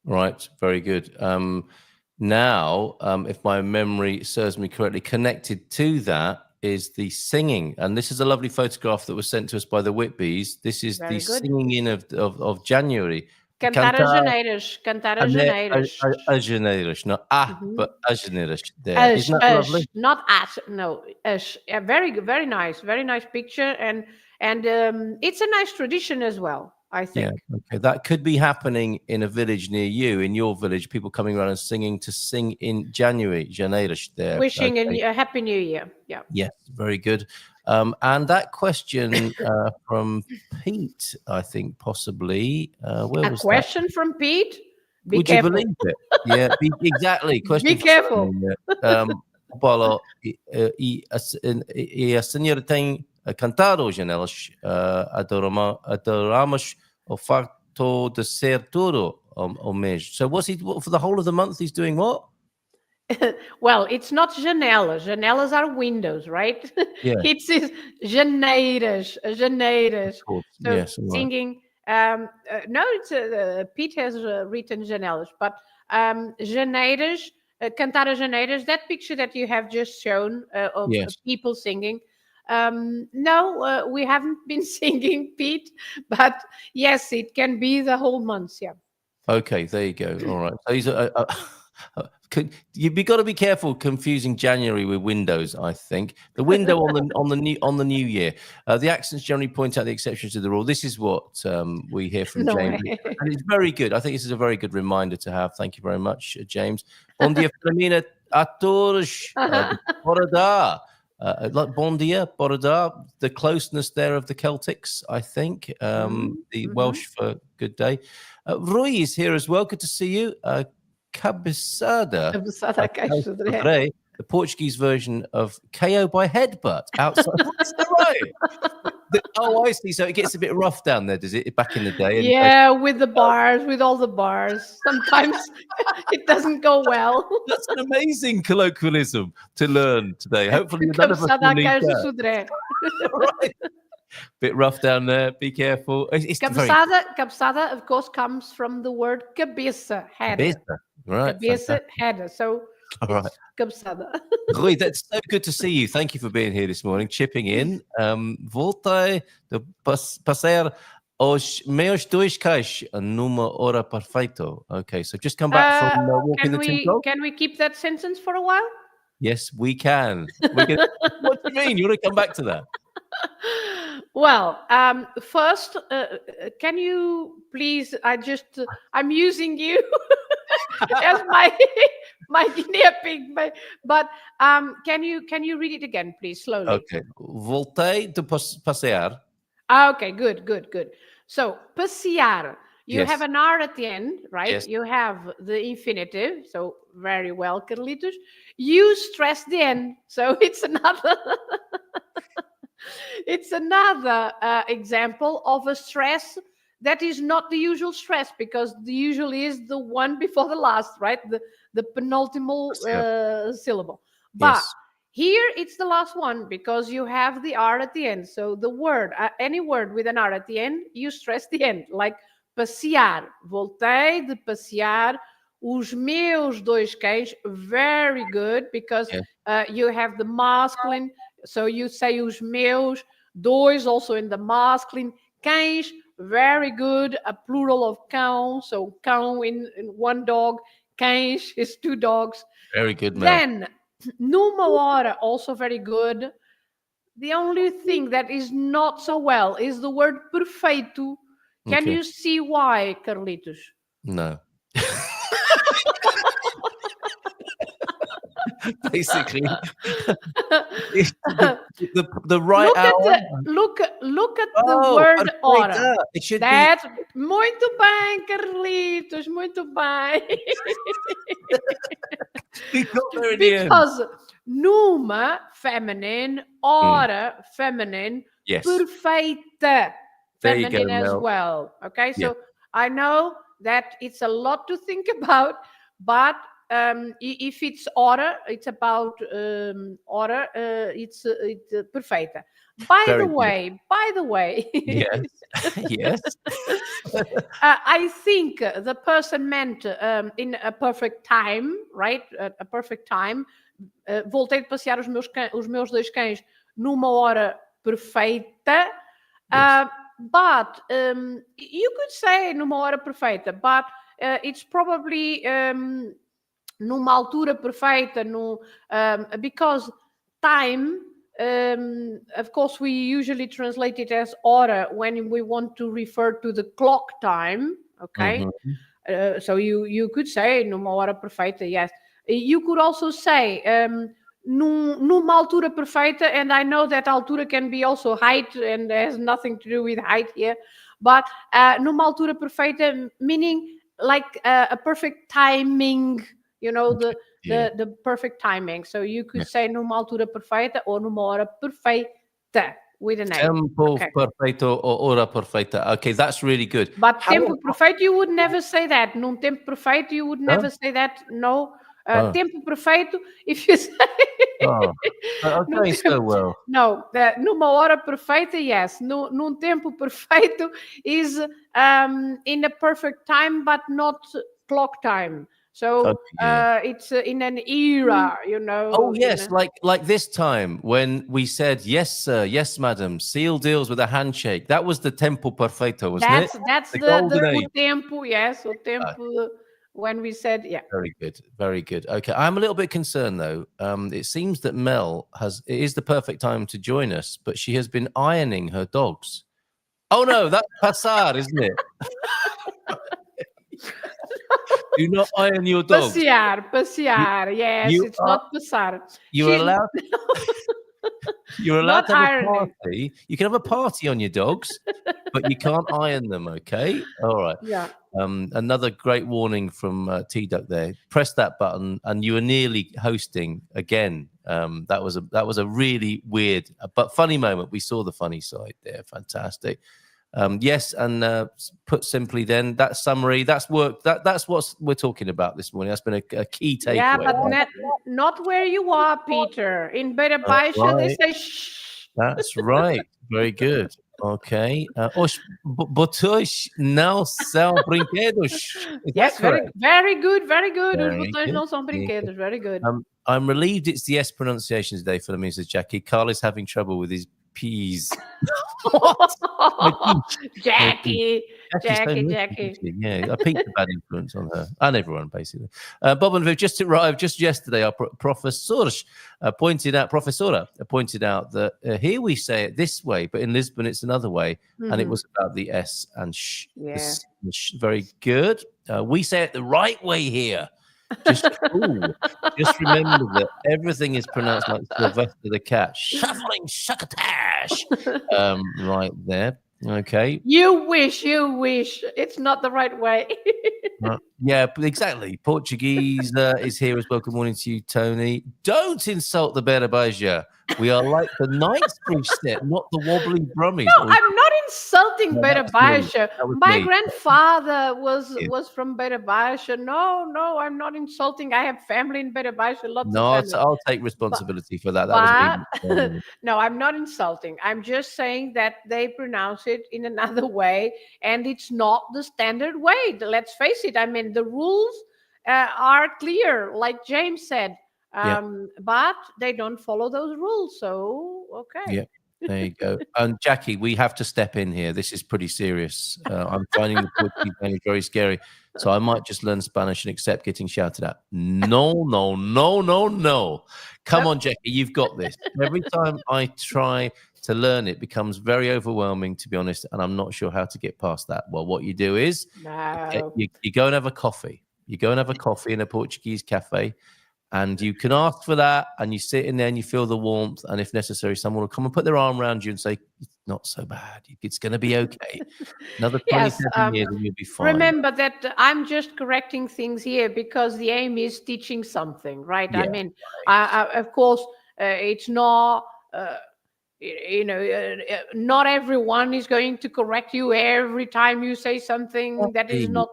Right, very good. Now, if my memory serves me correctly, connected to that is the singing, and this is a lovely photograph that was sent to us by the Whitbys. This is the singing in of January. Cantar as janeiras, cantar as janeiras. As janeiras, not but as janeiras. There, isn't that lovely? Not as, no, as. Very good, very nice picture, and it's a nice tradition as well, I think. Yeah, okay. That could be happening in a village near you, in your village, people coming around and sing in January, janeiras there. Wishing a happy new year. Yeah. Yes, very good. And that question from Pete, I think possibly. Where was question that? From Pete? Would you believe it? Yeah, exactly. Question. Be careful. Paulo, e a senhora tem cantado janelas, adoramos o facto de ser tudo o mês. So what's he, for the whole of the month, he's doing what? Well, it's not janelas. Janelas are windows, right? Yeah. It says janeiras. So yes, singing. No, it's Pete has written janelas, but janeiras, cantar as janeiras. That picture that you have just shown of people singing. No, we haven't been singing, Pete, but yes, it can be the whole month. Yeah. Okay, there you go. All right. So he's you've got to be careful confusing January with Windows. I think the window on the new year. The accents generally point out the exceptions to the rule. This is what we hear from James, and it's very good. I think this is a very good reminder to have. Thank you very much, James. Bom dia, Filomena, a todos. Borada. Like Bon dia, Borada, the closeness there of the Celtics, I think. The Welsh for good day. Rui is here as well. Good to see you. Cabeçada, the Portuguese version of KO by headbutt outside. What's that right? Oh, I see. So it gets a bit rough down there, does it? Back in the day. Yeah, with the bars, with all the bars. Sometimes it doesn't go well. That's an amazing colloquialism to learn today. Hopefully none of us will need that. Right. Bit rough down there. Be careful. Cabeçada, of course, comes from the word cabeça, head. Cabeça, right. Cabeça, head. So all right. Cabeçada. Rui, that's so good to see you. Thank you for being here this morning, chipping in. Voltei de passar os meus dois cães numa hora perfeito. Okay, so just come back from walking the Tinto. Can we keep that sentence for a while? Yes, we can. What do you mean? You want to come back to that? Well, first, can you please? I'm using you as my guinea pig. But can you read it again, please, slowly? Okay. Voltei de passear. Okay, good. So, passear. You Yes. have an R at the end, right? Yes. You have the infinitive. So, very well, Carlitos. You stress the end. So, it's another example of a stress that is not the usual stress, because the usual is the one before the last, right? The penultimate syllable. But Yes. here it's the last one because you have the R at the end. So the word, any word with an R at the end, you stress the end. Like passear. Voltei de passear os meus dois cães. Very good, because you have the masculine. So you say os meus, dois also in the masculine. Cães, very good. A plural of cão. So cão in one dog. Cães is two dogs. Very good, Mel. Then, numa hora, also very good. The only thing that is not so well is the word perfeito. Can you see why, Carlitos? No. Basically, the right hour. Look at the word hora. It should That's muito bem, Carlitos, muito bem. Because numa, feminine, hora, feminine, perfeita, feminine as well. Okay, so I know that it's a lot to think about, but if it's hora, it's about hora, it's perfeita. By the way, yes, yes. I think the person meant in a perfect time, right? A perfect time. Voltei de passear os meus dois cães numa hora perfeita. But you could say numa hora perfeita, but it's probably numa altura perfeita, because time, of course, we usually translate it as hora when we want to refer to the clock time, okay? So you could say numa hora perfeita, yes. You could also say numa altura perfeita, and I know that altura can be also height and has nothing to do with height here, but numa altura perfeita, meaning like a perfect timing, you know, the perfect timing. So you could say numa altura perfeita or numa hora perfeita with an A. Tempo perfeito or hora perfeita. Okay, that's really good. But tempo perfeito, you would never say that. Num tempo perfeito, you would never say that. No. Tempo perfeito, if you say... okay, so well. No, numa hora perfeita, yes. Num tempo perfeito is in a perfect time, but not clock time. So it's in an era, you know. Oh yes, like this time when we said yes, sir, yes, madam. Seal deals with a handshake. That was the tempo perfeito, wasn't it? That's the o tempo, yes, o tempo. When we said, very good, very good. Okay, I'm a little bit concerned though. It seems that Mel it is the perfect time to join us, but she has been ironing her dogs. Oh no, that's pasar, isn't it? Do not iron your dogs. Passear. Yes, it's not pasar. You're allowed. You're allowed to have a party. You can have a party on your dogs, but you can't iron them. Okay, all right. Yeah. Another great warning from T-Duck there. Press that button, and you were nearly hosting again. That was a really weird but funny moment. We saw the funny side there. Fantastic. Yes, and put simply, then that summary, that's work. That's what we're talking about this morning. That's been a key takeaway. Yeah, but not where you are, Peter. In Beira Baixa, they say shh. That's right. Very good. Okay. Os botões não são brinquedos. Yes, very good. Os botões não são brinquedos. Very good. I'm relieved it's the S pronunciation today, Filomena, says Jackie. Carl is having trouble with his P's. Jackie. Yeah, I picked a bad influence on her and everyone, basically. Bob and Viv just arrived just yesterday. Our professora pointed out that here we say it this way, but in Lisbon it's another way, and it was about the S and sh. Yeah. Very good. We say it the right way here. Just cool. Just remember that everything is pronounced like Sylvester the cat. Shuffling succotash. Right there. Okay. You wish. It's not the right way. Yeah, exactly. Portuguese is here as well. Good morning to you, Tony. Don't insult the Berabaja. We are like the Knightsbridge set, not the wobbly Brummies. No, I'm not insulting Beira Baixa. My me. grandfather was from Beira Baixa. No, I'm not insulting. I have family in Beira Baixa, lots of family. I'll take responsibility for that. That was me. No, I'm not insulting. I'm just saying that they pronounce it in another way, and it's not the standard way. Let's face it. I mean, the rules are clear, like James said. But they don't follow those rules. So, okay. Yeah, there you go. And Jackie, we have to step in here. This is pretty serious. I'm finding the Portuguese language very scary. So I might just learn Spanish and accept getting shouted at. No. Come on, Jackie, you've got this. Every time I try to learn, it becomes very overwhelming, to be honest, and I'm not sure how to get past that. Well, what you do is you go and have a coffee. You go and have a coffee in a Portuguese cafe. And you can ask for that, and you sit in there and you feel the warmth. And if necessary, someone will come and put their arm around you and say, "It's not so bad. It's going to be okay. Another 27 years and you'll be fine." Remember that I'm just correcting things here because the aim is teaching something, right? Yeah, I mean, of course, it's not. Not everyone is going to correct you every time you say something that is not.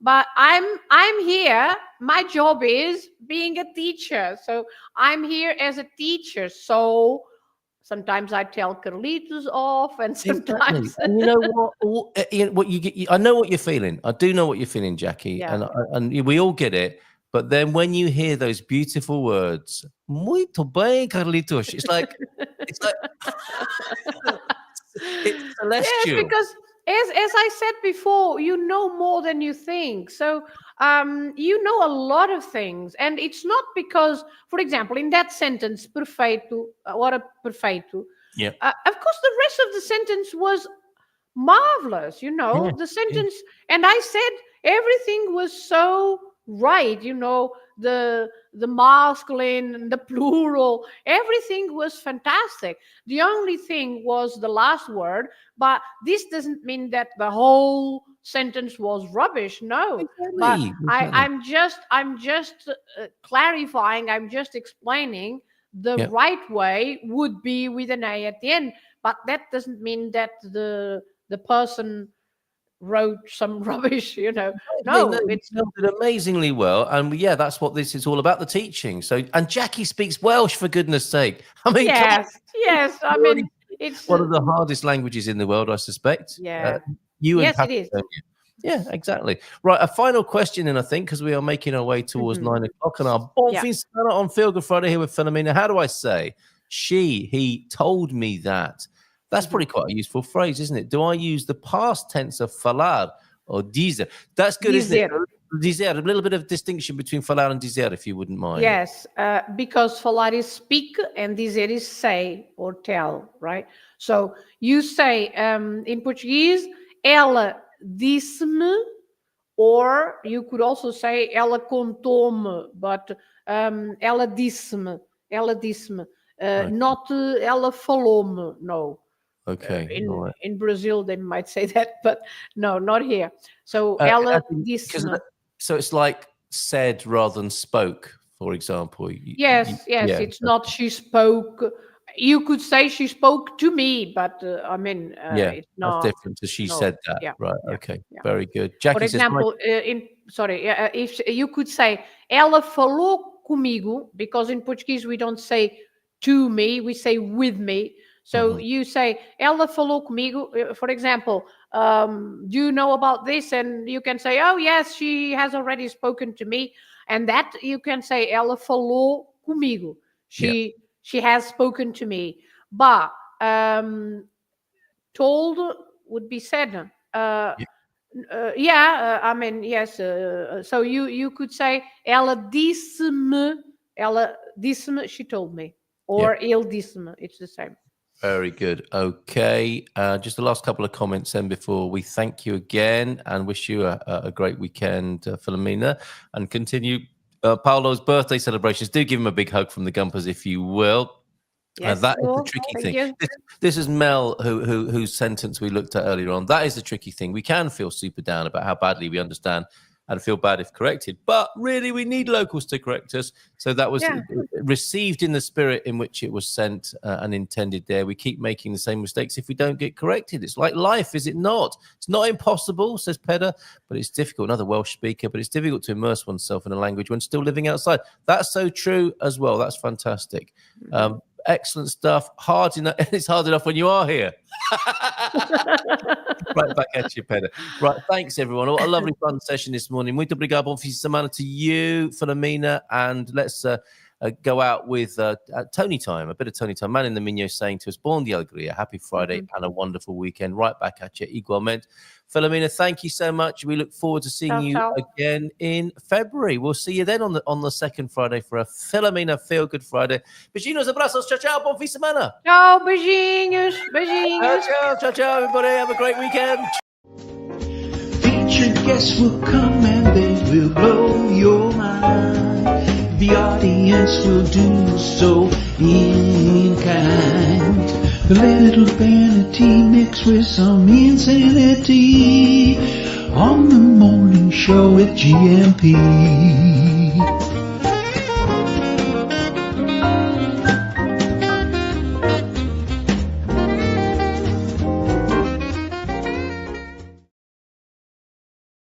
But I'm here. My job is being a teacher, so I'm here as a teacher. So sometimes I tell Carlitos off, and sometimes and you know what you get. I know what you're feeling. I do know what you're feeling, Jackie, and we all get it. But then when you hear those beautiful words, "Muito bem, Carlitos," it's like it's celestial. Yes, because as I said before, you know more than you think. So you know a lot of things, and it's not because, for example, in that sentence, perfeito, ora perfeito. Yeah. Of course, the rest of the sentence was marvelous. The sentence, and I said everything was so right. The masculine, the plural, everything was fantastic. The only thing was the last word, but this doesn't mean that the whole sentence was rubbish. No, but I'm just clarifying. I'm just explaining the right way would be with an A at the end, but that doesn't mean that the person wrote some rubbish, No, it's done amazingly well, and that's what this is all about, the teaching. So, and Jackie speaks Welsh, for goodness sake. I mean, yes. I mean, it's one of the hardest languages in the world, I suspect. Yeah. Yes, it is. Yeah, exactly. Right, a final question, and I think because we are making our way towards 9 o'clock, and our Bon Fin Semana on Feelgood Friday here with Filomena. How do I say? He told me that. That's probably quite a useful phrase, isn't it? Do I use the past tense of falar or dizer? That's good, isn't it? Dizer, a little bit of distinction between falar and dizer, if you wouldn't mind. Yes, because falar is speak and dizer is say or tell, right? So you say in Portuguese, ela disse-me, or you could also say ela contou-me, but ela disse-me, not ela falou-me, no. Okay. In Brazil, they might say that, but no, not here. So ela disse-me. So it's like said rather than spoke, for example. Yes. It's not she spoke. You could say she spoke to me, but I mean, it's not. That's different to she said that. Yeah, right. Okay. Yeah. Very good. Jackie, for example, if you could say ela falou comigo, because in Portuguese we don't say to me, we say with me. So you say, ela falou comigo, for example, do you know about this? And you can say, oh, yes, she has already spoken to me. And that you can say, ela falou comigo. She has spoken to me. But told would be said. I mean, yes. So you could say, ela disse-me, she told me. Or ele disse-me, it's the same. Very good. Okay. Just the last couple of comments then before we thank you again and wish you a great weekend, Filomena, and continue Paolo's birthday celebrations. Do give him a big hug from the Gumpers, if you will. Yes, that is the tricky thing. You. This is Mel, whose sentence we looked at earlier on. That is the tricky thing. We can feel super down about how badly we understand and feel bad if corrected, but really we need locals to correct us. So that was received in the spirit in which it was sent and intended there. We keep making the same mistakes if we don't get corrected. It's like life, is it not? It's not impossible, says Peda, but it's difficult. Another Welsh speaker, but it's difficult to immerse oneself in a language when still living outside. That's so true as well. That's fantastic. Excellent stuff. Hard enough. It's hard enough when you are here. Right back at you, Peda. Right, thanks everyone. What a lovely fun session this morning. Muito obrigado, bom fim de semana to you, Filomena, and let's go out with Tony time, a bit of Tony time. Man in the Minho saying to us, Bom Dia ALEGRIA, happy Friday and a wonderful weekend. Right back at you, igualmente. Filomena, thank you so much. We look forward to seeing you again in February. We'll see you then on the second Friday for a Filomena Feel Good Friday. Beijinhos, abraços, tchau, tchau, bom fim de semana. Tchau, beijinhos, beijinhos. Ciao, ciao, everybody. Have a great weekend. Featured guests will come and they will blow your mind. The audience will do so in kind. A little vanity mixed with some insanity on the morning show with GMP.